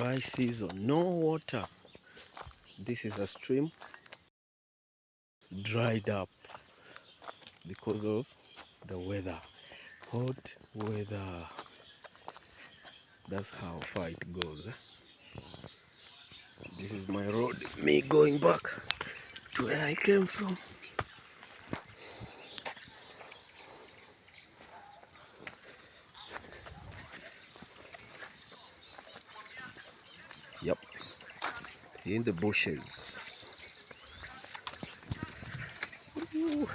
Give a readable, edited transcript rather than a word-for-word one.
dry season, no water. This is a stream. It's dried up because of the weather, hot weather. That's how far it goes. This is my road, me going back to where I came from. Yep, in the bushes. Ooh.